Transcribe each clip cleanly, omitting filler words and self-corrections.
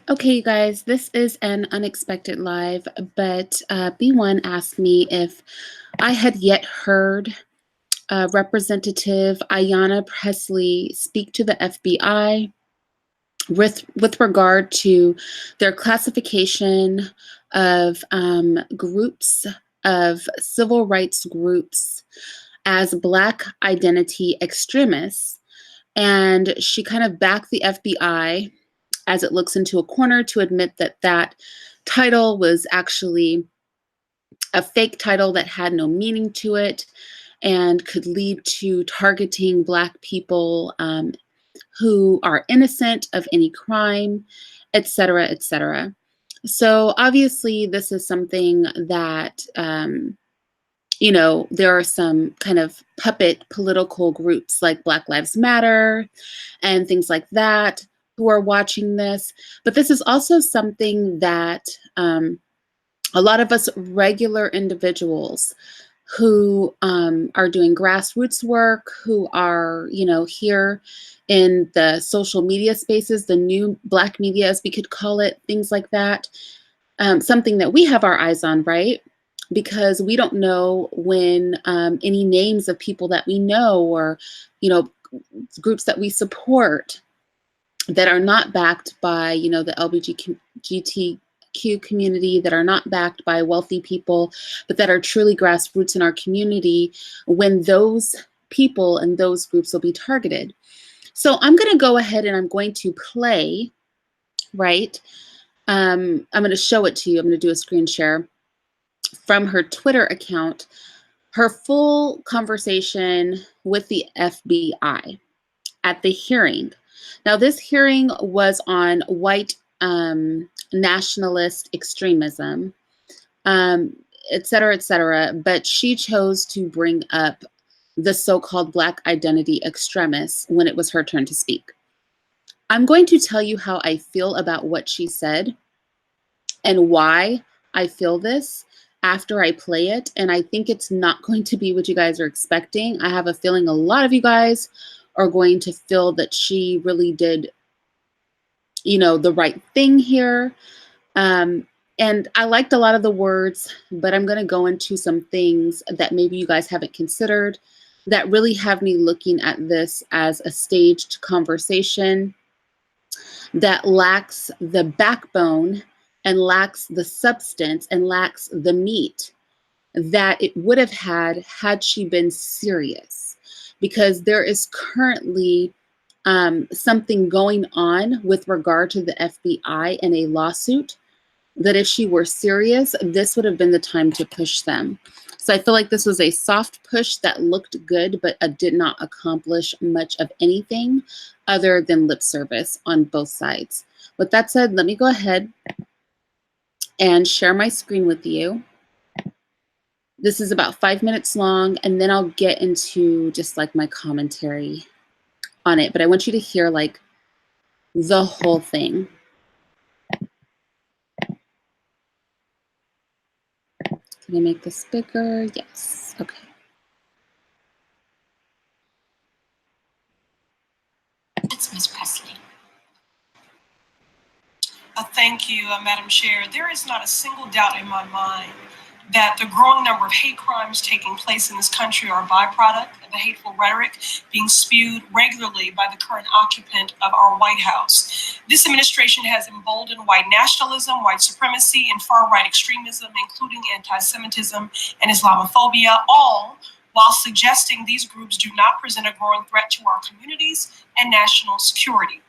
Okay, you guys, this is an unexpected live, but B1 asked me if I had yet heard Representative Ayanna Pressley speak to the FBI with regard to their classification of groups of civil rights groups as Black identity extremists. And she kind of backed the FBI as it looks into a corner to admit that that title was actually a fake title that had no meaning to it and could lead to targeting Black people who are innocent of any crime, et cetera, et cetera. So obviously, this is something that there are some kind of puppet political groups like Black Lives Matter and things like that who are watching this. But this is also something that a lot of us regular individuals who are doing grassroots work, who are, here in the social media spaces, the new Black media, as we could call it, things like that, something that we have our eyes on, right? Because we don't know when any names of people that we know or, groups that we support that are not backed by, the LGBTQ community, that are not backed by wealthy people, but that are truly grassroots in our community, when those people and those groups will be targeted. So I'm going to go ahead and I'm going to play, right? I'm going to show it to you. I'm going to do a screen share from her Twitter account, her full conversation with the FBI at the hearing. Now, this hearing was on white nationalist extremism, et cetera, but she chose to bring up the so-called Black identity extremists when it was her turn to speak. I'm going to tell you how I feel about what she said and why I feel this after I play it. And I think it's not going to be what you guys are expecting. I have a feeling a lot of you guys are going to feel that she really did, the right thing here. And I liked a lot of the words, but I'm going to go into some things that maybe you guys haven't considered that really have me looking at this as a staged conversation that lacks the backbone and lacks the substance and lacks the meat that it would have had she been serious. Because there is currently something going on with regard to the FBI in a lawsuit that if she were serious, this would have been the time to push them. So I feel like this was a soft push that looked good, but did not accomplish much of anything other than lip service on both sides. With that said, let me go ahead and share my screen with you. This is about 5 minutes long, and then I'll get into just like my commentary on it. But I want you to hear like the whole thing. Can I make this bigger? Yes. Okay. It's Ms. Pressley. Thank you, Madam Chair. There is not a single doubt in my mind that the growing number of hate crimes taking place in this country are a byproduct of the hateful rhetoric being spewed regularly by the current occupant of our White House. This administration has emboldened white nationalism, white supremacy, and far-right extremism, including anti-Semitism and Islamophobia, all while suggesting these groups do not present a growing threat to our communities and national security.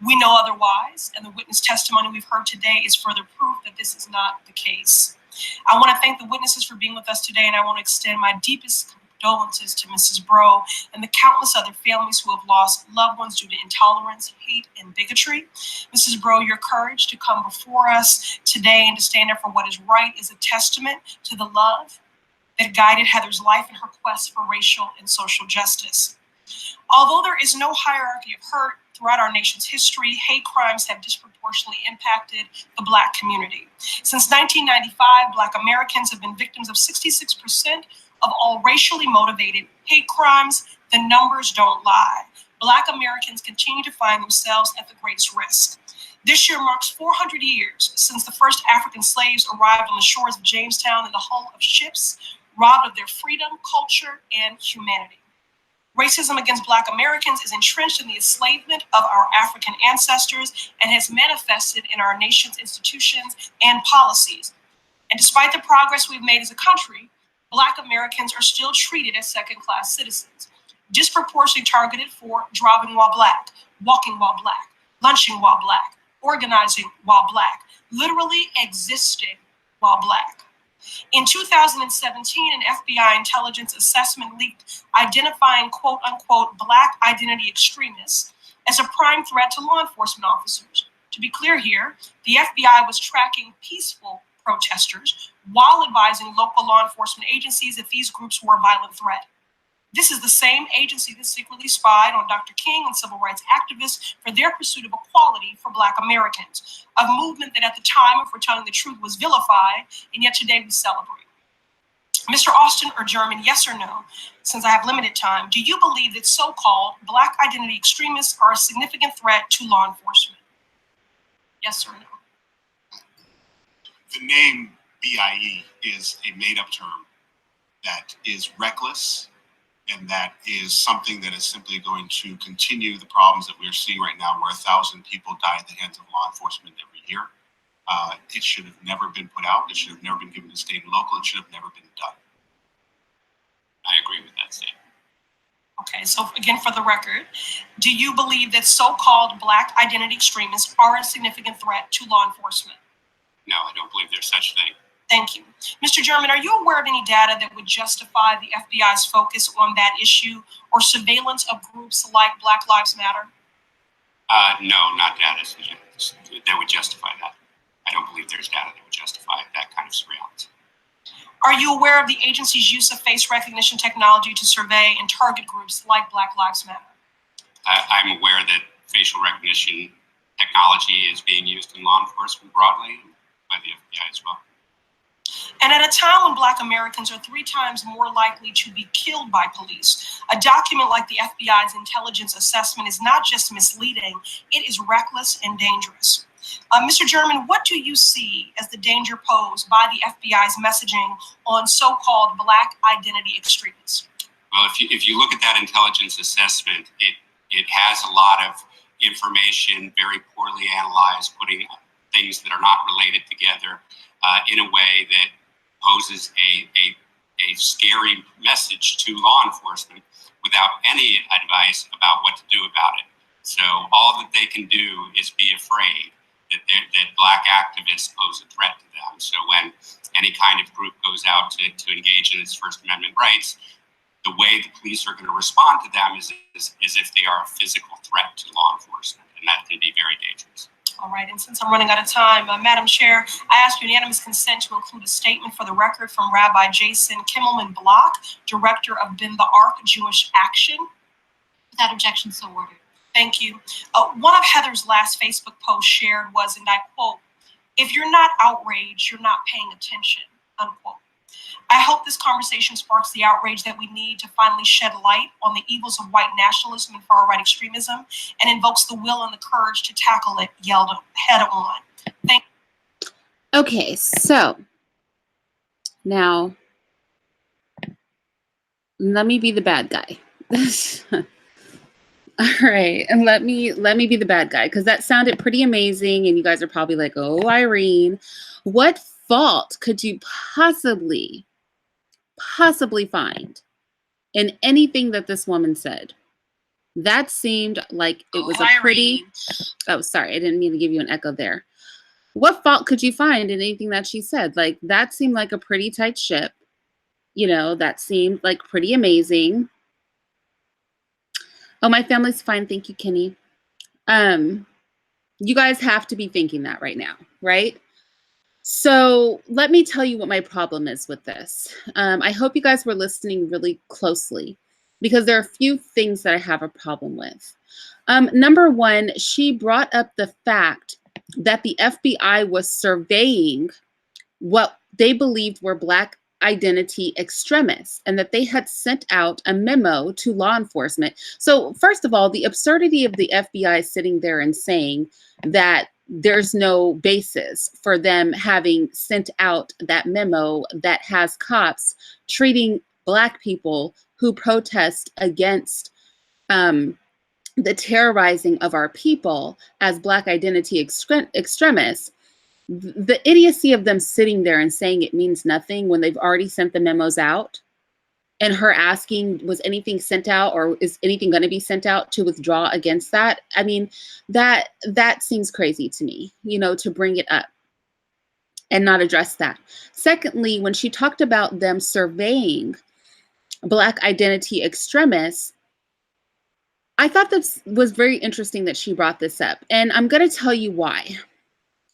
We know otherwise, and the witness testimony we've heard today is further proof that this is not the case. I want to thank the witnesses for being with us today, and I want to extend my deepest condolences to Mrs. Bro and the countless other families who have lost loved ones due to intolerance, hate, and bigotry. Mrs. Bro, your courage to come before us today and to stand up for what is right is a testament to the love that guided Heather's life in her quest for racial and social justice. Although there is no hierarchy of hurt throughout our nation's history, hate crimes have disproportionately impacted the Black community. Since 1995, Black Americans have been victims of 66% of all racially motivated hate crimes. The numbers don't lie. Black Americans continue to find themselves at the greatest risk. This year marks 400 years since the first African slaves arrived on the shores of Jamestown in the hull of ships, robbed of their freedom, culture, and humanity. Racism against Black Americans is entrenched in the enslavement of our African ancestors and has manifested in our nation's institutions and policies. And despite the progress we've made as a country, Black Americans are still treated as second-class citizens, disproportionately targeted for driving while Black, walking while Black, lunching while Black, organizing while Black, literally existing while Black. In 2017, an FBI intelligence assessment leaked identifying quote unquote Black identity extremists as a prime threat to law enforcement officers. To be clear here, the FBI was tracking peaceful protesters while advising local law enforcement agencies that these groups were a violent threat. This is the same agency that secretly spied on Dr. King and civil rights activists for their pursuit of equality for Black Americans, a movement that at the time, if we're telling the truth, was vilified, and yet today we celebrate. Mr. Austin or German, yes or no, since I have limited time, do you believe that so-called Black identity extremists are a significant threat to law enforcement? Yes or no? The name BIE is a made-up term that is reckless, and that is something that is simply going to continue the problems that we're seeing right now, where 1,000 people die at the hands of law enforcement every year. It should have never been put out. It should have never been given to state and local. It should have never been done. I agree with that statement. Okay, so again, for the record, do you believe that so-called Black identity extremists are a significant threat to law enforcement? No, I don't believe there's such a thing. Thank you. Mr. German, are you aware of any data that would justify the FBI's focus on that issue or surveillance of groups like Black Lives Matter? No, not data that would justify that. I don't believe there's data that would justify that kind of surveillance. Are you aware of the agency's use of face recognition technology to survey and target groups like Black Lives Matter? I'm aware that facial recognition technology is being used in law enforcement broadly, and by the FBI as well. And at a time when Black Americans are 3 times more likely to be killed by police, a document like the FBI's intelligence assessment is not just misleading, it is reckless and dangerous. Mr. German, what do you see as the danger posed by the FBI's messaging on so-called Black identity extremists? Well, if you look at that intelligence assessment, it has a lot of information, very poorly analyzed, putting things that are not related together in a way that poses a scary message to law enforcement without any advice about what to do about it. So all that they can do is be afraid that Black activists pose a threat to them. So when any kind of group goes out to engage in its First Amendment rights, the way the police are going to respond to them is if they are a physical threat to law enforcement, and that can be very dangerous. All right, and since I'm running out of time, Madam Chair, I ask unanimous consent to include a statement for the record from Rabbi Jason Kimmelman-Block, Director of Bend the Ark Jewish Action. Without objection, so ordered. Thank you. One of Heather's last Facebook posts shared was, and I quote, "If you're not outraged, you're not paying attention," unquote. I hope this conversation sparks the outrage that we need to finally shed light on the evils of white nationalism and far-right extremism, and invokes the will and the courage to tackle it head on. Thank you. Okay, so now let me be the bad guy. All right, and let me be the bad guy, because that sounded pretty amazing, and you guys are probably like, "Oh, Irene, what fault could you possibly find in anything that this woman said?" That seemed like it was a pretty, oh, sorry, I didn't mean to give you an echo there. What fault could you find in anything that she said? Like, that seemed like a pretty tight ship. You know, that seemed like pretty amazing. Oh, my family's fine. Thank you, Kenny. You guys have to be thinking that right now, right? So let me tell you what my problem is with this. I hope you guys were listening really closely, because there are a few things that I have a problem with. Number one, she brought up the fact that the FBI was surveying what they believed were Black identity extremists, and that they had sent out a memo to law enforcement. So first of all, the absurdity of the FBI sitting there and saying that there's no basis for them having sent out that memo that has cops treating Black people who protest against the terrorizing of our people as Black identity extremists. The idiocy of them sitting there and saying it means nothing when they've already sent the memos out, and her asking, was anything sent out or is anything going to be sent out to withdraw against that? I mean, that seems crazy to me, you know, to bring it up and not address that. Secondly, when she talked about them surveying Black identity extremists, I thought this was very interesting that she brought this up, and I'm going to tell you why.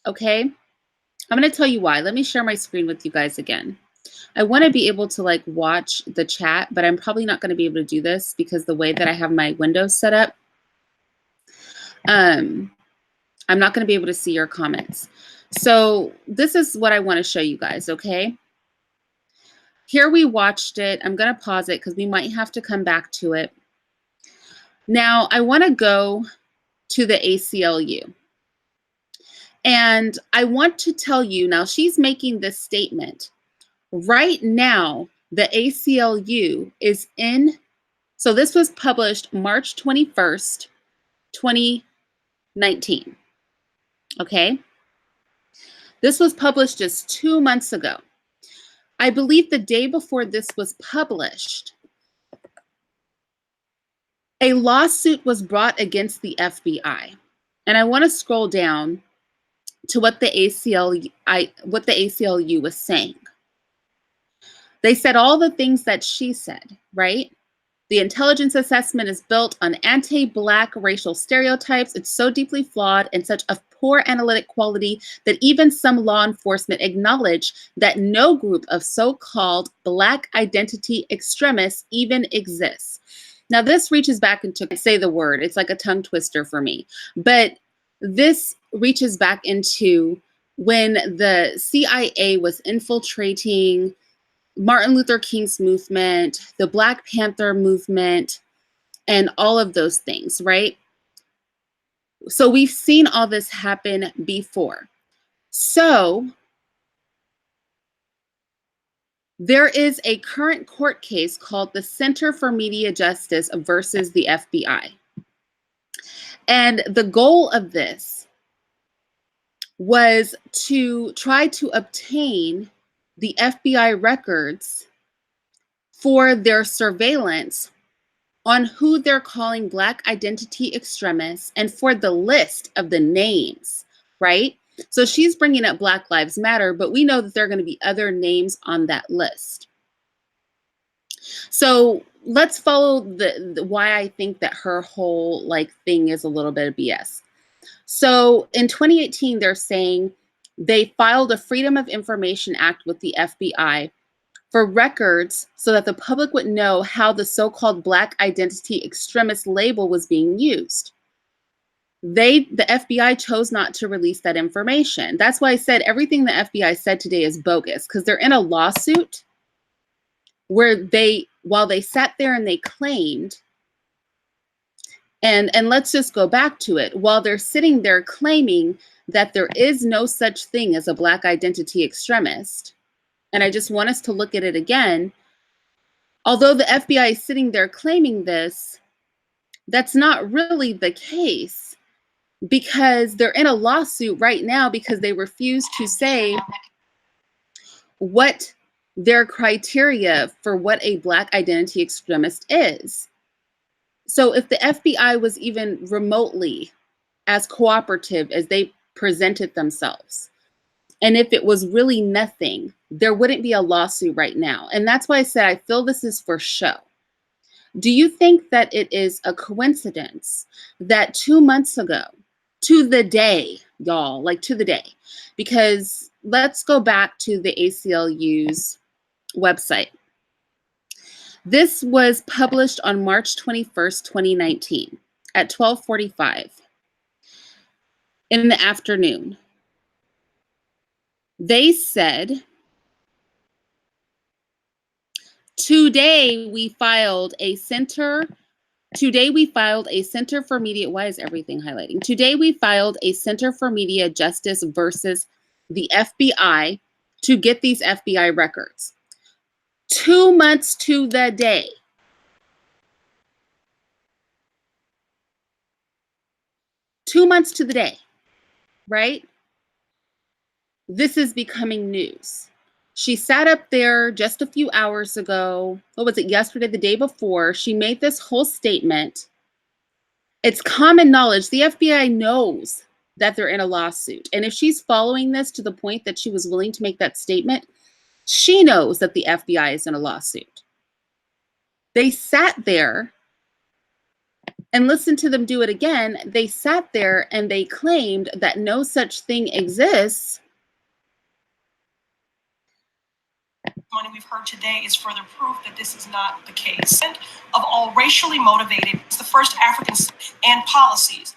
Okay? I'm going to tell you why. Let me share my screen with you guys again. I want to be able to like watch the chat, but I'm probably not going to be able to do this because the way that I have my windows set up, I'm not going to be able to see your comments. So this is what I want to show you guys, okay? Here we watched it. I'm going to pause it because we might have to come back to it. Now, I want to go to the ACLU. And I want to tell you, now she's making this statement. Right now, the ACLU is in, so this was published March 21st, 2019. Okay? This was published just 2 months ago. I believe the day before this was published, a lawsuit was brought against the FBI. And I want to scroll down to what the ACLU was saying. They said all the things that she said, right? The intelligence assessment is built on anti-Black racial stereotypes. It's so deeply flawed and such of poor analytic quality that even some law enforcement acknowledge that no group of so-called Black identity extremists even exists. Now, this reaches back into, say the word, it's like a tongue twister for me, but this reaches back into when the CIA was infiltrating Martin Luther King's movement, the Black Panther movement, and all of those things, right? So we've seen all this happen before. So there is a current court case called the Center for Media Justice versus the FBI. And the goal of this was to try to obtain the FBI records for their surveillance on who they're calling Black identity extremists and for the list of the names, right? So she's bringing up Black Lives Matter, but we know that there are going to be other names on that list. So let's follow the why I think that her whole like thing is a little bit of BS. So in 2018, they're saying they filed a Freedom of Information Act with the FBI for records so that the public would know how the so-called Black identity extremist label was being used. The FBI chose not to release that information. That's why I said everything the FBI said today is bogus, because they're in a lawsuit where while they sat there and they claimed, and let's just go back to it, while they're sitting there claiming that there is no such thing as a Black identity extremist, and I just want us to look at it again, although the FBI is sitting there claiming this, that's not really the case, because they're in a lawsuit right now because they refuse to say what their criteria for what a Black identity extremist is. So if the FBI was even remotely as cooperative as they presented themselves, and if it was really nothing, there wouldn't be a lawsuit right now. And that's why I said I feel this is for show. Do you think that it is a coincidence that 2 months ago, to the day, y'all, like to the day, because let's go back to the ACLU's website. This was published on March 21st, 2019 at 12:45 in the afternoon. They said, today we filed a Center Today we filed a Center for Media, why is everything highlighting? Today we filed a Center for Media Justice versus the FBI to get these FBI records. 2 months to the day. 2 months to the day, right? This is becoming news. She sat up there just a few hours ago. What was it, yesterday, the day before? She made this whole statement. It's common knowledge. The FBI knows that they're in a lawsuit. And if she's following this to the point that she was willing to make that statement, she knows that the FBI is in a lawsuit. They sat there and listened to them do it again. They sat there and they claimed that no such thing exists. Money we've heard today is further proof that this is not the case. Of all racially motivated, it's the first Africans and policies.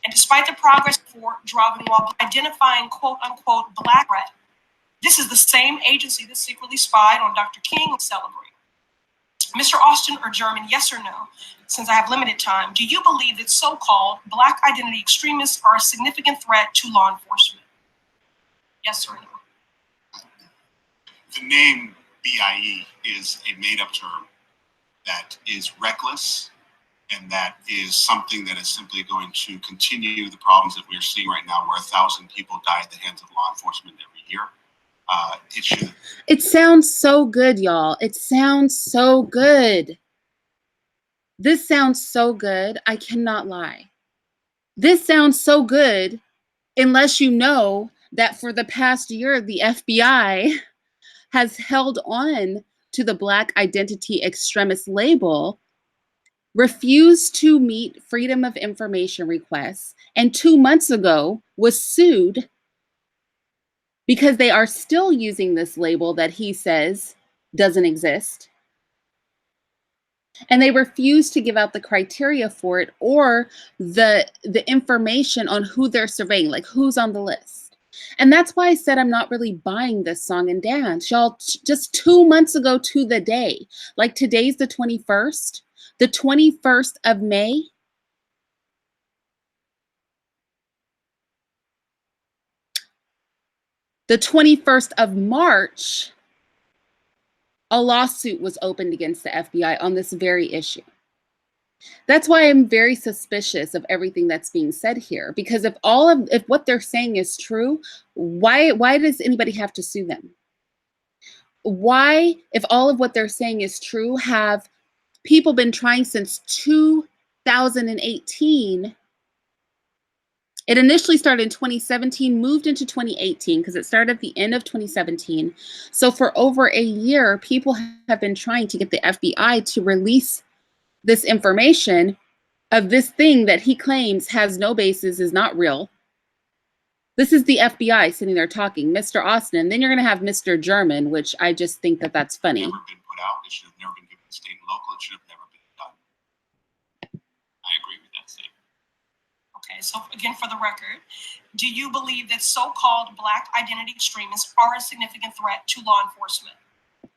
And despite the progress for driving while identifying quote unquote black threat, this is the same agency that secretly spied on Dr. King and celebrate. Mr. Austin or German, yes or no, since I have limited time, do you believe that so-called black identity extremists are a significant threat to law enforcement? Yes or no? The name BIE is a made-up term that is reckless and that is something that is simply going to continue the problems that we're seeing right now, where 1,000 people die at the hands of law enforcement every year. It should. It sounds so good, y'all. It sounds so good. This sounds so good. I cannot lie. This sounds so good unless you know that for the past year, the FBI has held on to the Black Identity Extremist label, refused to meet Freedom of Information requests, and 2 months ago was sued because they are still using this label that he says doesn't exist. And they refuse to give out the criteria for it or the information on who they're surveying, like who's on the list. And that's why I said I'm not really buying this song and dance. Y'all, just 2 months ago to the day, like today's the 21st of May. The 21st of March, a lawsuit was opened against the FBI on this very issue. That's why I'm very suspicious of everything that's being said here, because if what they're saying is true, why does anybody have to sue them? Why, if all of what they're saying is true, have people been trying since 2018? It initially started in 2017, moved into 2018 because it started at the end of 2017. So for over a year, people have been trying to get the FBI to release this information of this thing that he claims has no basis, is not real. This is the FBI sitting there talking, Mr. Austin, and then you're going to have Mr. German, which I just think that that's funny. Never been put out. It should have never been given to state and local. It should have never been done. I agree with that statement. Okay, so again, for the record, do you believe that so-called Black identity extremists are a significant threat to law enforcement?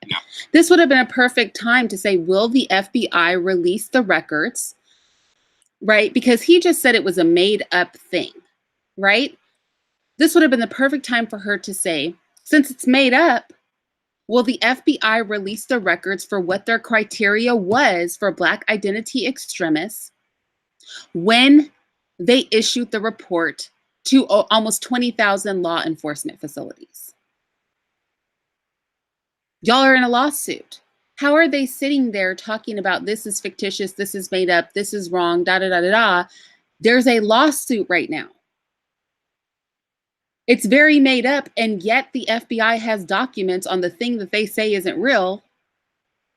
No. This would have been a perfect time to say, will the FBI release the records, right? Because he just said it was a made up thing, right? This would have been the perfect time for her to say, since it's made up, will the FBI release the records for what their criteria was for Black identity extremists when they issued the report to almost 20,000 law enforcement facilities? Y'all are in a lawsuit. How are they sitting there talking about this is fictitious, this is made up, this is wrong, da da da da da? There's a lawsuit right now. It's very made up, and yet the FBI has documents on the thing that they say isn't real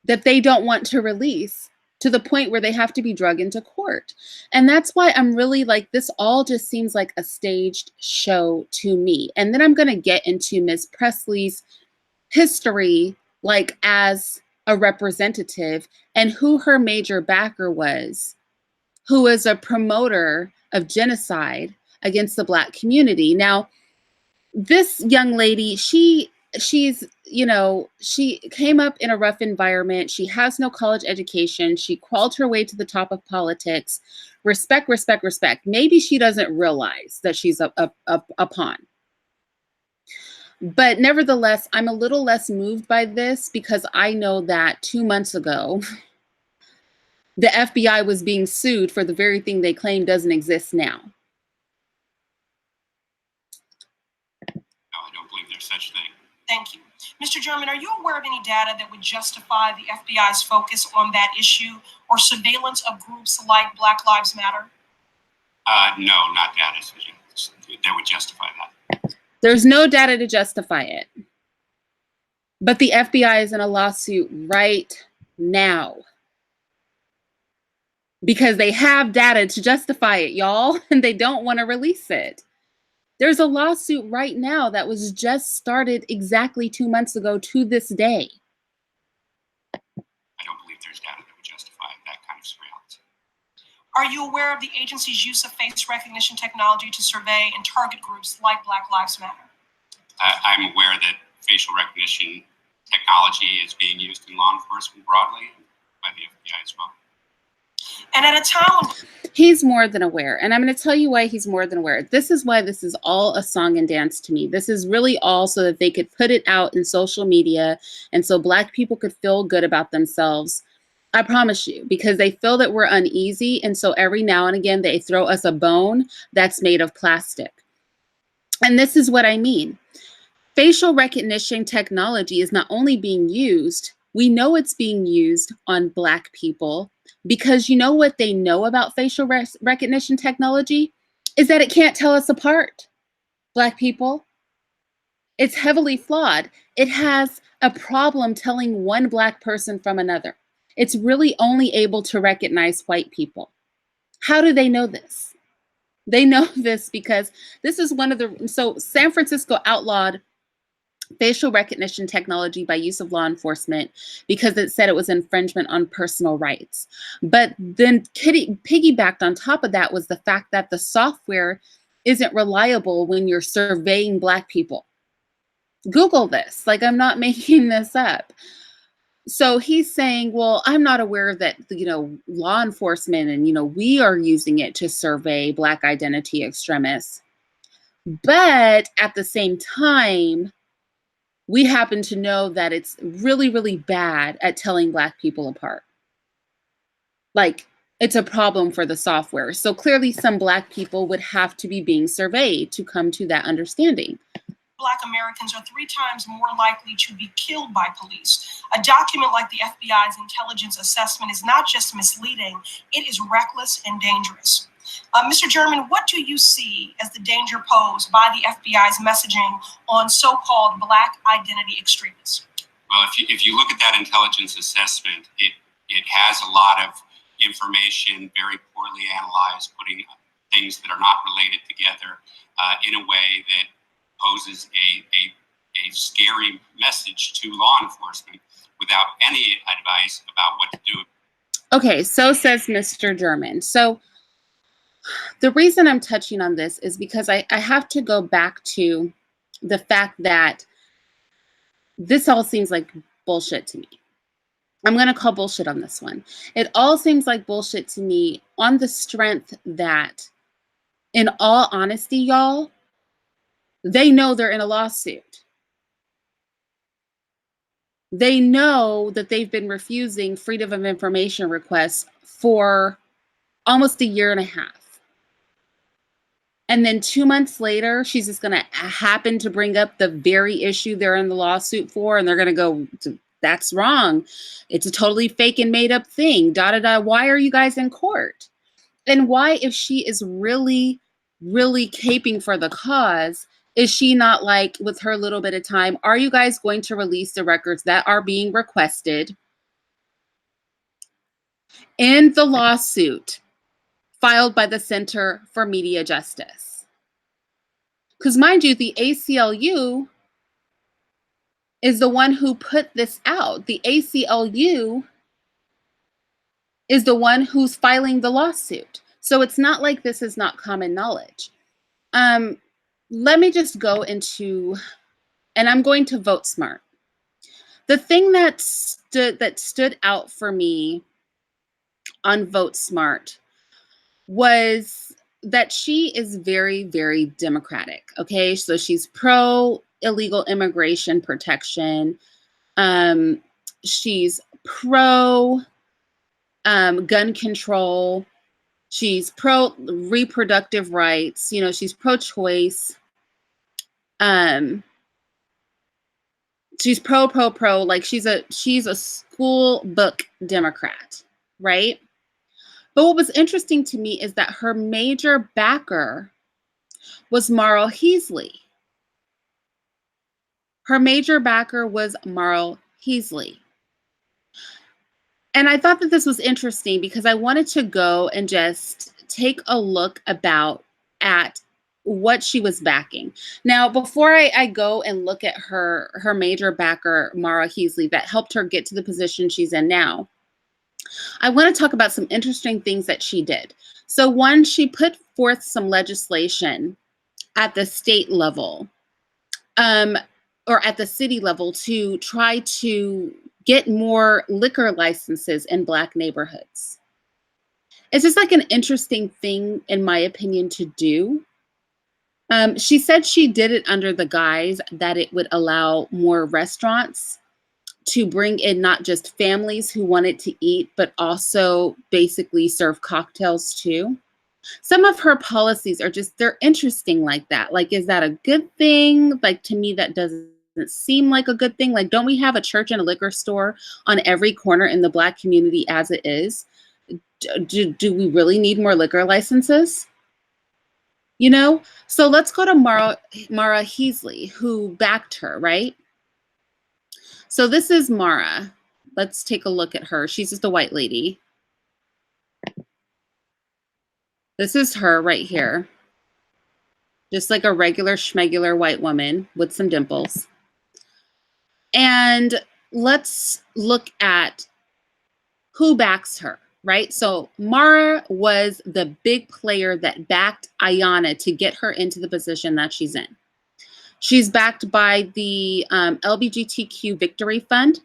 that they don't want to release, to the point where they have to be dragged into court. And that's why I'm really like, this all just seems like a staged show to me. And then I'm going to get into Ms. Pressley's history, like as a representative, and who her major backer was, who is a promoter of genocide against the Black community. Now, this young lady, she's you know, she came up in a rough environment. She has no college education. She crawled her way to the top of politics. Respect, respect, respect. Maybe she doesn't realize that she's a pawn. But nevertheless, I'm a little less moved by this because I know that 2 months ago, the FBI was being sued for the very thing they claim doesn't exist now. No, I don't believe there's such a thing. Thank you. Mr. German, are you aware of any data that would justify the FBI's focus on that issue or surveillance of groups like Black Lives Matter? No, not data that would justify that. There's no data to justify it. But the FBI is in a lawsuit right now because they have data to justify it, y'all, and they don't want to release it. There's a lawsuit right now that was just started exactly 2 months ago to this day. I don't believe there's data that would justify that kind of surveillance. Are you aware of the agency's use of face recognition technology to survey and target groups like Black Lives Matter? I'm aware that facial recognition technology is being used in law enforcement broadly by the FBI as well. And at a time when He's more than aware. And I'm going to tell you why he's more than aware. This is why this is all a song and dance to me. This is really all so that they could put it out in social media and so Black people could feel good about themselves. I promise you, because they feel that we're uneasy. And so every now and again, they throw us a bone that's made of plastic. And this is what I mean. Facial recognition technology is not only being used, we know it's being used on Black people because you know what they know about facial recognition technology is that it can't tell us apart, Black people. It's heavily flawed. It has a problem telling one Black person from another. It's really only able to recognize white people. How do they know this? They know this because this is one of the, so San Francisco outlawed facial recognition technology by use of law enforcement because it said it was infringement on personal rights. But then piggybacked on top of that was the fact that the software isn't reliable when you're surveying Black people. Google this, like I'm not making this up. So he's saying, well, I'm not aware that, you know, law enforcement and, you know, we are using it to survey Black identity extremists. But at the same time, we happen to know that it's really, really bad at telling Black people apart. Like, it's a problem for the software. So clearly some Black people would have to be being surveyed to come to that understanding. Black Americans are 3 times more likely to be killed by police. A document like the FBI's intelligence assessment is not just misleading, it is reckless and dangerous. Mr. German, what do you see as the danger posed by the FBI's messaging on so-called Black identity extremists? Well, if you look at that intelligence assessment, it has a lot of information, very poorly analyzed, putting things that are not related together in a way that poses a scary message to law enforcement without any advice about what to do. Okay, so says Mr. German. So the reason I'm touching on this is because I have to go back to the fact that this all seems like bullshit to me. I'm going to call bullshit on this one. It all seems like bullshit to me on the strength that, in all honesty, y'all, they know they're in a lawsuit. They know that they've been refusing freedom of information requests for almost a year and a half. And then 2 months later, she's just going to happen to bring up the very issue they're in the lawsuit for. And they're going to go, that's wrong. It's a totally fake and made up thing. Da, da, da. Why are you guys in court? And why, if she is really, really caping for the cause, is she not like, with her little bit of time, are you guys going to release the records that are being requested in the lawsuit filed by the Center for Media Justice? Because mind you, the ACLU is the one who put this out. The ACLU is the one who's filing the lawsuit. So it's not like this is not common knowledge. Let me just go into, and I'm going to vote smart. The thing that stood out for me on Vote Smart was that she is very, very democratic. Okay, so she's pro illegal immigration protection. She's pro gun control. She's pro reproductive rights. You know, she's pro choice. She's pro. Like she's a school book Democrat, right? But what was interesting to me is that her major backer was Marl Heasley. Her major backer was Marl Heasley. And I thought that this was interesting because I wanted to go and just take a look at what she was backing. Now, before I go and look at her major backer, Marl Heasley, that helped her get to the position she's in now, I want to talk about some interesting things that she did. So one, she put forth some legislation at the state level, or at the city level, to try to get more liquor licenses in Black neighborhoods. It's just like an interesting thing, in my opinion, to do. She said she did it under the guise that it would allow more restaurants to bring in not just families who wanted to eat, but also basically serve cocktails too. Some of her policies are just, they're interesting like that. Like, is that a good thing? Like, to me, that doesn't seem like a good thing. Like, don't we have a church and a liquor store on every corner in the Black community as it is? Do we really need more liquor licenses? You know? So let's go to Mara Heasley, who backed her, right? So this is Mara. Let's take a look at her. She's just a white lady. This is her right here. Just like a regular schmegular white woman with some dimples. And let's look at who backs her, right? So Mara was the big player that backed Ayanna to get her into the position that she's in. She's backed by the LGBTQ Victory Fund.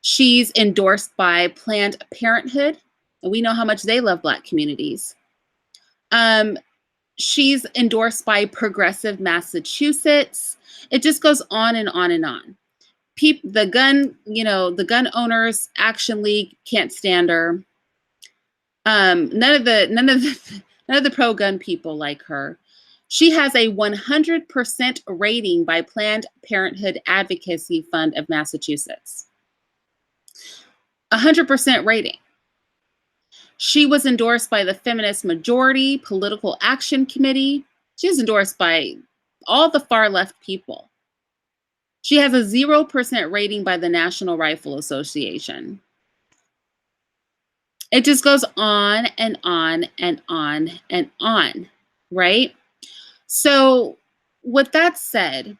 She's endorsed by Planned Parenthood. We know how much they love Black communities. She's endorsed by Progressive Massachusetts. It just goes on and on and on. The gun owners Action League can't stand her. None of the pro-gun people like her. She has a 100% rating by Planned Parenthood Advocacy Fund of Massachusetts. 100% rating. She was endorsed by the Feminist Majority Political Action Committee. She was endorsed by all the far left people. She has a 0% rating by the National Rifle Association. It just goes on and on and on and on, right? So with that said,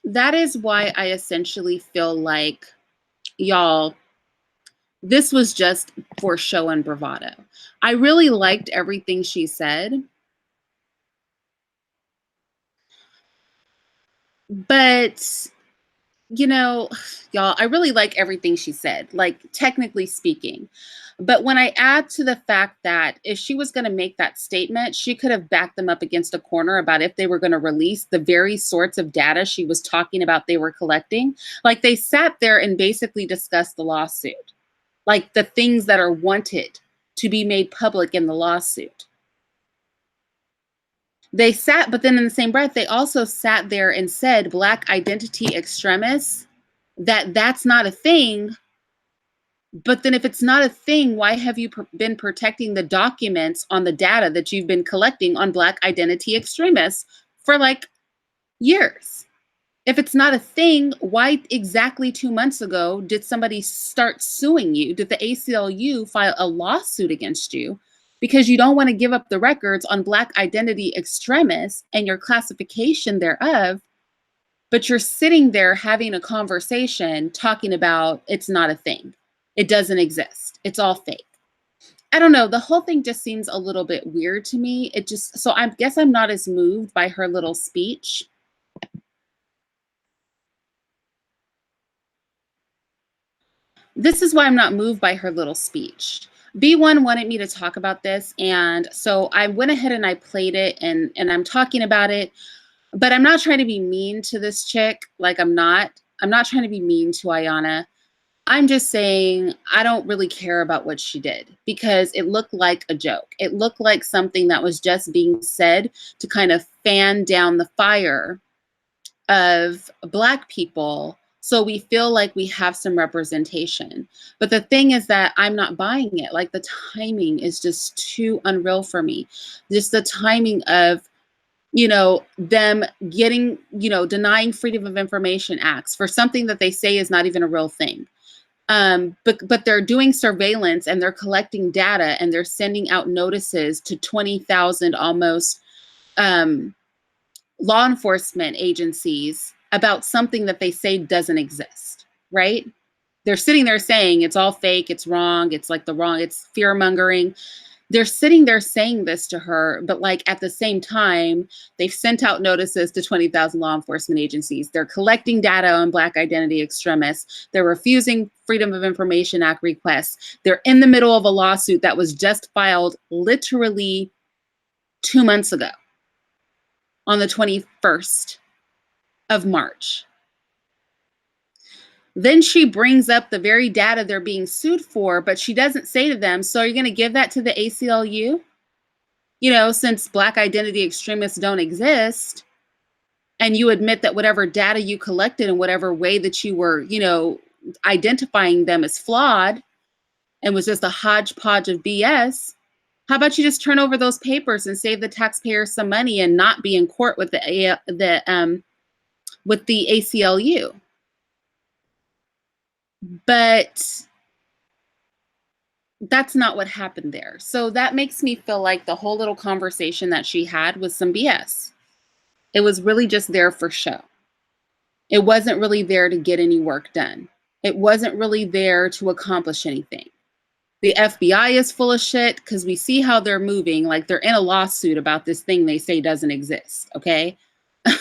that is why I essentially feel like, y'all, this was just for show and bravado. I really liked everything she said. But, you know, y'all, I really like everything she said, like technically speaking. But when I add to the fact that if she was going to make that statement, she could have backed them up against a corner about if they were going to release the very sorts of data she was talking about they were collecting. Like, they sat there and basically discussed the lawsuit, like the things that are wanted to be made public in the lawsuit. They sat, but then in the same breath, they also sat there and said, Black identity extremists, that's not a thing. But then if it's not a thing, why have you been protecting the documents on the data that you've been collecting on Black identity extremists for like years? If it's not a thing, why exactly 2 months ago did somebody start suing you? Did the ACLU file a lawsuit against you because you don't want to give up the records on Black identity extremists and your classification thereof, but you're sitting there having a conversation talking about it's not a thing. It doesn't exist. It's all fake. I don't know. The whole thing just seems a little bit weird to me. So I guess I'm not as moved by her little speech. This is why I'm not moved by her little speech. B1 wanted me to talk about this, and so I went ahead and I played it, and I'm talking about it, but I'm not trying to be mean to this chick. Like, I'm not trying to be mean to Ayanna. I'm just saying I don't really care about what she did because it looked like a joke. It looked like something that was just being said to kind of fan down the fire of Black people so we feel like we have some representation. But the thing is that I'm not buying it. Like, the timing is just too unreal for me. Just the timing of, you know, them getting, you know, denying Freedom of Information Acts for something that they say is not even a real thing. But they're doing surveillance and they're collecting data and they're sending out notices to 20,000 almost law enforcement agencies about something that they say doesn't exist, right? They're sitting there saying it's all fake, it's wrong, it's like it's fear mongering. They're sitting there saying this to her, but like at the same time, they've sent out notices to 20,000 law enforcement agencies. They're collecting data on Black identity extremists. They're refusing Freedom of Information Act requests. They're in the middle of a lawsuit that was just filed literally 2 months ago on the 21st of March. Then she brings up the very data they're being sued for, but she doesn't say to them, so are you going to give that to the ACLU? You know, since Black identity extremists don't exist, and you admit that whatever data you collected in whatever way that you were, you know, identifying them as flawed and was just a hodgepodge of BS, how about you just turn over those papers and save the taxpayers some money and not be in court with the ACLU? But that's not what happened there. So that makes me feel like the whole little conversation that she had was some BS. It was really just there for show. It wasn't really there to get any work done. It wasn't really there to accomplish anything. The FBI is full of shit because we see how they're moving. Like, they're in a lawsuit about this thing they say doesn't exist, okay?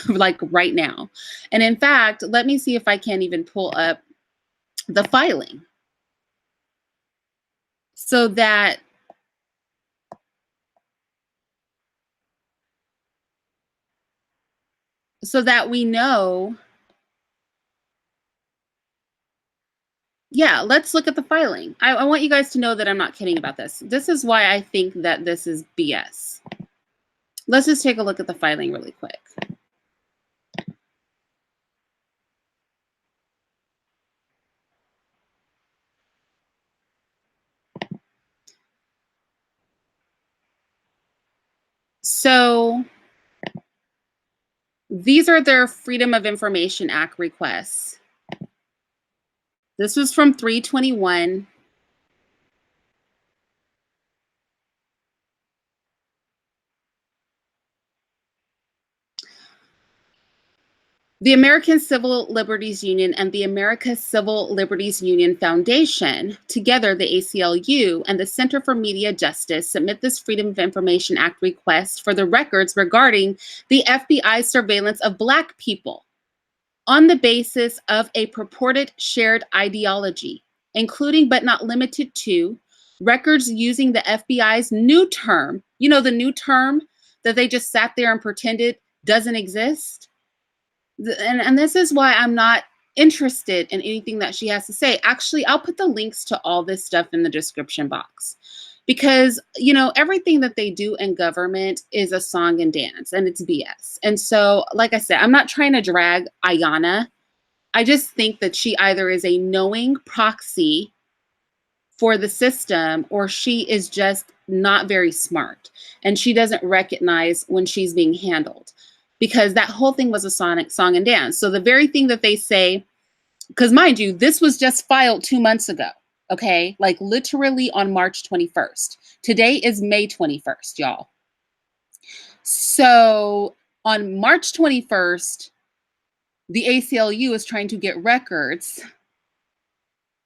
Like right now. And in fact, let me see if I can even pull up the filing so that we know. Yeah, let's look at the filing. I want you guys to know that I'm not kidding about this. This is why I think that this is BS. Let's just take a look at the filing really quick. So these are their Freedom of Information Act requests. This was from 3/21. The American Civil Liberties Union and the America Civil Liberties Union Foundation, together the ACLU and the Center for Media Justice, submit this Freedom of Information Act request for the records regarding the FBI's surveillance of Black people on the basis of a purported shared ideology, including but not limited to records using the FBI's new term, you know, the new term that they just sat there and pretended doesn't exist. And this is why I'm not interested in anything that she has to say. Actually, I'll put the links to all this stuff in the description box because, you know, everything that they do in government is a song and dance and it's BS. And so, like I said, I'm not trying to drag Ayanna. I just think that she either is a knowing proxy for the system or she is just not very smart and she doesn't recognize when she's being handled. Because that whole thing was a song and dance. So the very thing that they say, because mind you, this was just filed 2 months ago, okay? Like literally on March 21st. Today is May 21st, y'all. So on March 21st, the ACLU is trying to get records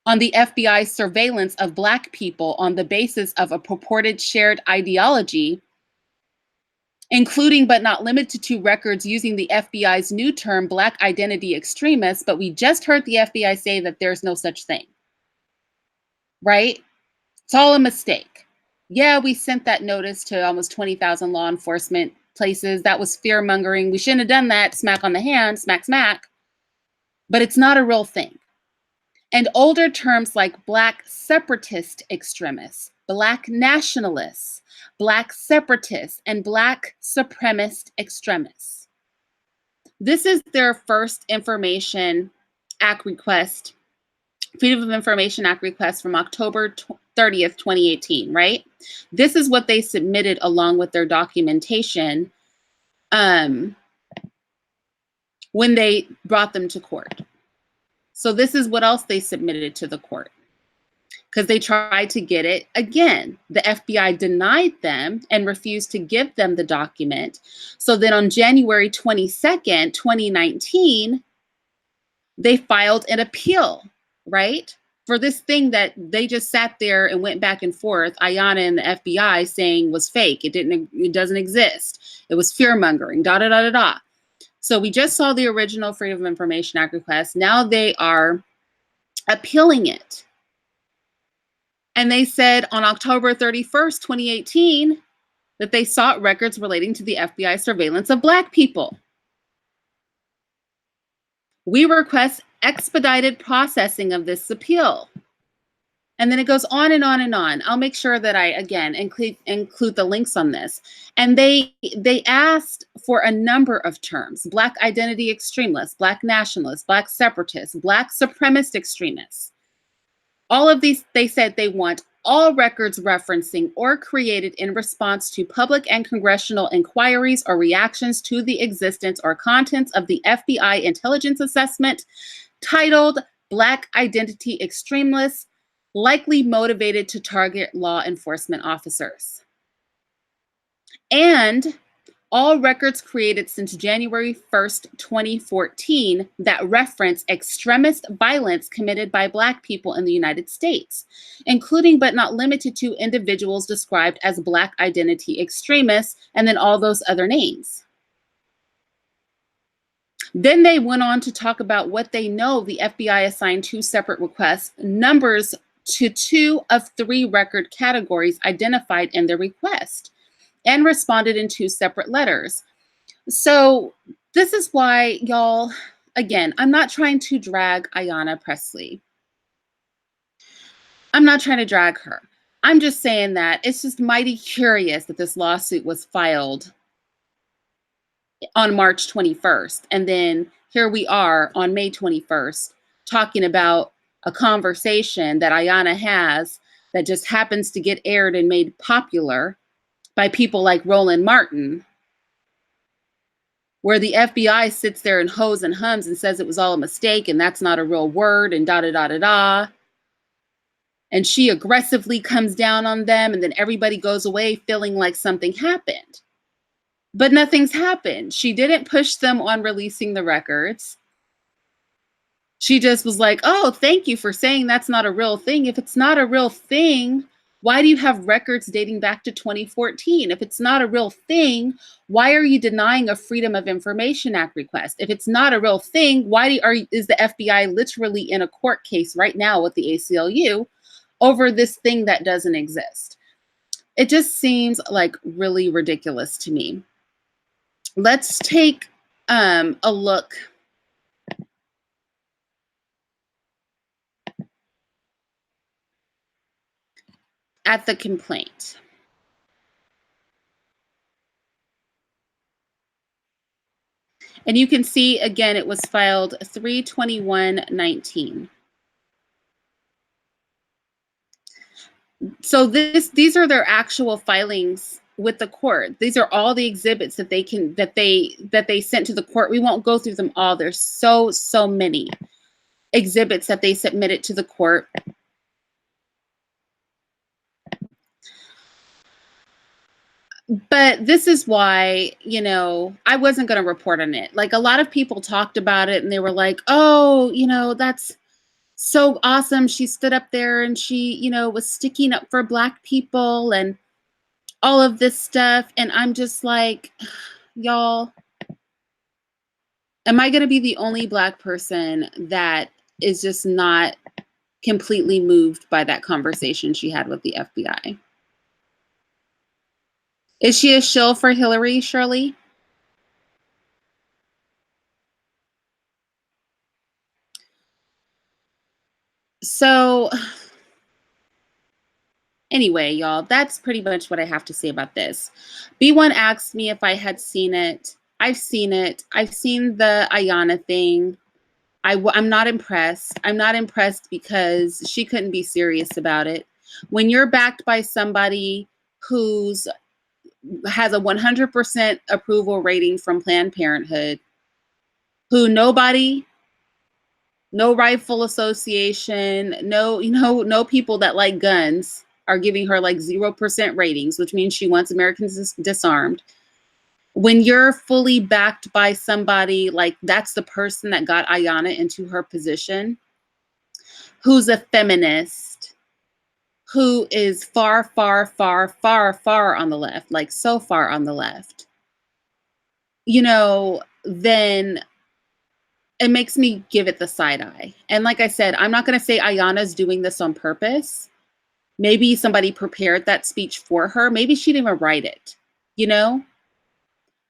on the FBI's surveillance of Black people on the basis of a purported shared ideology, including but not limited to records using the FBI's new term, Black identity extremists, but we just heard the FBI say that there's no such thing. right? It's all a mistake. Yeah, we sent that notice to almost 20,000 law enforcement places. That was fear mongering. We shouldn't have done that. Smack on the hand, smack, smack. But it's not a real thing. And older terms like Black separatist extremists, Black nationalists, Black separatists, and Black supremacist extremists. This is their first Information Act request, Freedom of Information Act request from October 30th, 2018, right? This is what they submitted along with their documentation when they brought them to court. So this is what else they submitted to the court, because they tried to get it. Again, the FBI denied them and refused to give them the document. So then on January 22nd, 2019, they filed an appeal, right? For this thing that they just sat there and went back and forth, Ayanna and the FBI saying was fake. It doesn't exist. It was fear mongering, da da da da da. So we just saw the original Freedom of Information Act request. Now they are appealing it. And they said on October 31st, 2018, that they sought records relating to the FBI surveillance of Black people. We request expedited processing of this appeal. And then it goes on and on and on. I'll make sure that I, again, include the links on this. And they asked for a number of terms: Black identity extremists, Black nationalists, Black separatists, Black supremacist extremists. All of these, they said they want all records referencing or created in response to public and congressional inquiries or reactions to the existence or contents of the FBI intelligence assessment titled Black Identity Extremists, likely motivated to target law enforcement officers. And all records created since January 1st, 2014 that reference extremist violence committed by Black people in the United States, including but not limited to individuals described as Black identity extremists, and then all those other names. Then they went on to talk about what they know the FBI assigned 2 separate requests, numbers to 2 of 3 record categories identified in the request, and responded in 2 separate letters. So this is why, y'all, again, I'm not trying to drag Ayanna Pressley. I'm not trying to drag her. I'm just saying that it's just mighty curious that this lawsuit was filed on March 21st. And then here we are on May 21st talking about a conversation that Ayanna has that just happens to get aired and made popular by people like Roland Martin, where the FBI sits there and hoes and hums and says it was all a mistake and that's not a real word and da da da da da. And she aggressively comes down on them, and then everybody goes away feeling like something happened. But nothing's happened. She didn't push them on releasing the records. She just was like, oh, thank you for saying that's not a real thing. If it's not a real thing, why do you have records dating back to 2014? If it's not a real thing, why are you denying a Freedom of Information Act request? If it's not a real thing, is the FBI literally in a court case right now with the ACLU over this thing that doesn't exist? It just seems like really ridiculous to me. Let's take a look at the complaint. And you can see, again, it was filed 3/21/19. So these are their actual filings with the court. These are all the exhibits that they sent to the court. We won't go through them all. There's so many exhibits that they submitted to the court. But this is why, I wasn't going to report on it. Like, a lot of people talked about it and they were like, oh, that's so awesome. She stood up there and she, was sticking up for Black people and all of this stuff. And I'm just like, y'all, am I going to be the only Black person that is just not completely moved by that conversation she had with the FBI. Is she a shill for Hillary, Shirley? So anyway, y'all, that's pretty much what I have to say about this. B1 asked me if I had seen it. I've seen it. I've seen the Ayanna thing. I'm not impressed. I'm not impressed because she couldn't be serious about it. When you're backed by somebody who's has a 100% approval rating from Planned Parenthood, who nobody, no rifle association, no people that like guns are giving her like 0% ratings, which means she wants Americans disarmed. When you're fully backed by somebody like that's the person that got Ayanna into her position, who's a feminist, who is far, far, far, far, far on the left, like so far on the left, then it makes me give it the side eye. And like I said, I'm not going to say Ayanna's doing this on purpose. Maybe somebody prepared that speech for her. Maybe she didn't even write it,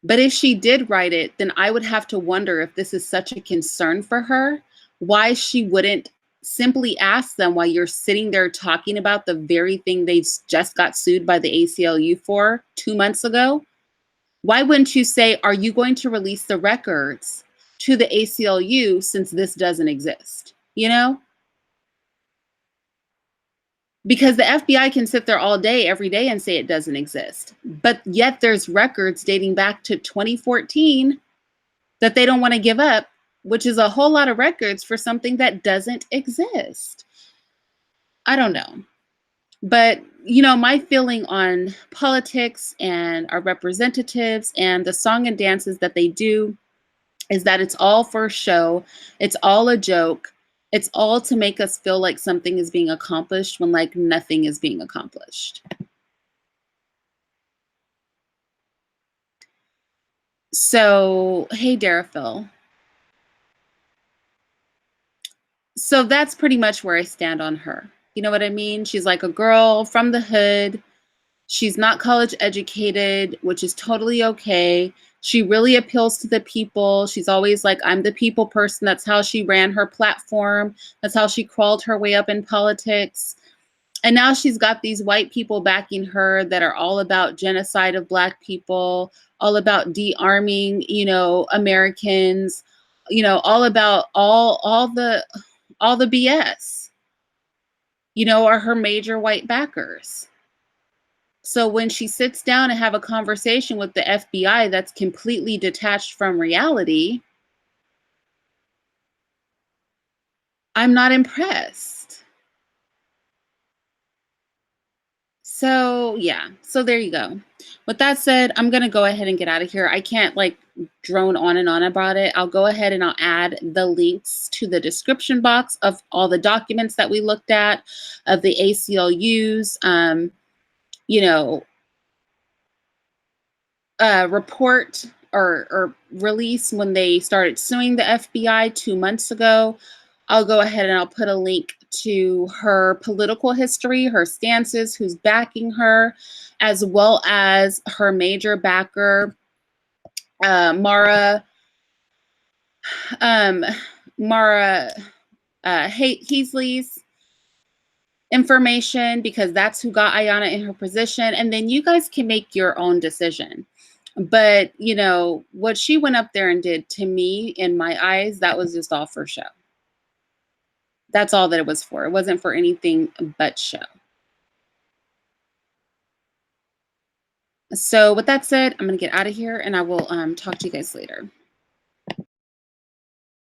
But if she did write it, then I would have to wonder if this is such a concern for her, why she wouldn't simply ask them while you're sitting there talking about the very thing they just got sued by the ACLU for 2 months ago. Why wouldn't you say, are you going to release the records to the ACLU since this doesn't exist? Because the FBI can sit there all day, every day and say it doesn't exist. But yet there's records dating back to 2014 that they don't want to give up, which is a whole lot of records for something that doesn't exist. I don't know. But, my feeling on politics and our representatives and the song and dances that they do is that it's all for show. It's all a joke. It's all to make us feel like something is being accomplished when like nothing is being accomplished. So, hey, Darafil. So that's pretty much where I stand on her. You know what I mean? She's like a girl from the hood. She's not college educated, which is totally okay. She really appeals to the people. She's always like, I'm the people person. That's how she ran her platform. That's how she crawled her way up in politics. And now she's got these white people backing her that are all about genocide of Black people, all about de-arming, Americans, all about all the BS, are her major white backers. So when she sits down and have a conversation with the FBI that's completely detached from reality, I'm not impressed. So yeah, so there you go. With that said, I'm going to go ahead and get out of here. I can't drone on and on about it. I'll go ahead and I'll add the links to the description box of all the documents that we looked at, of the ACLU's, report or release when they started suing the FBI 2 months ago. I'll go ahead and I'll put a link to her political history, her stances, who's backing her, as well as her major backer, Mara Heasley's information, because that's who got Ayanna in her position. And then you guys can make your own decision. But, what she went up there and did, to me, in my eyes, that was just all for show. That's all that it was for. It wasn't for anything but show. So with that said, I'm going to get out of here and I will talk to you guys later.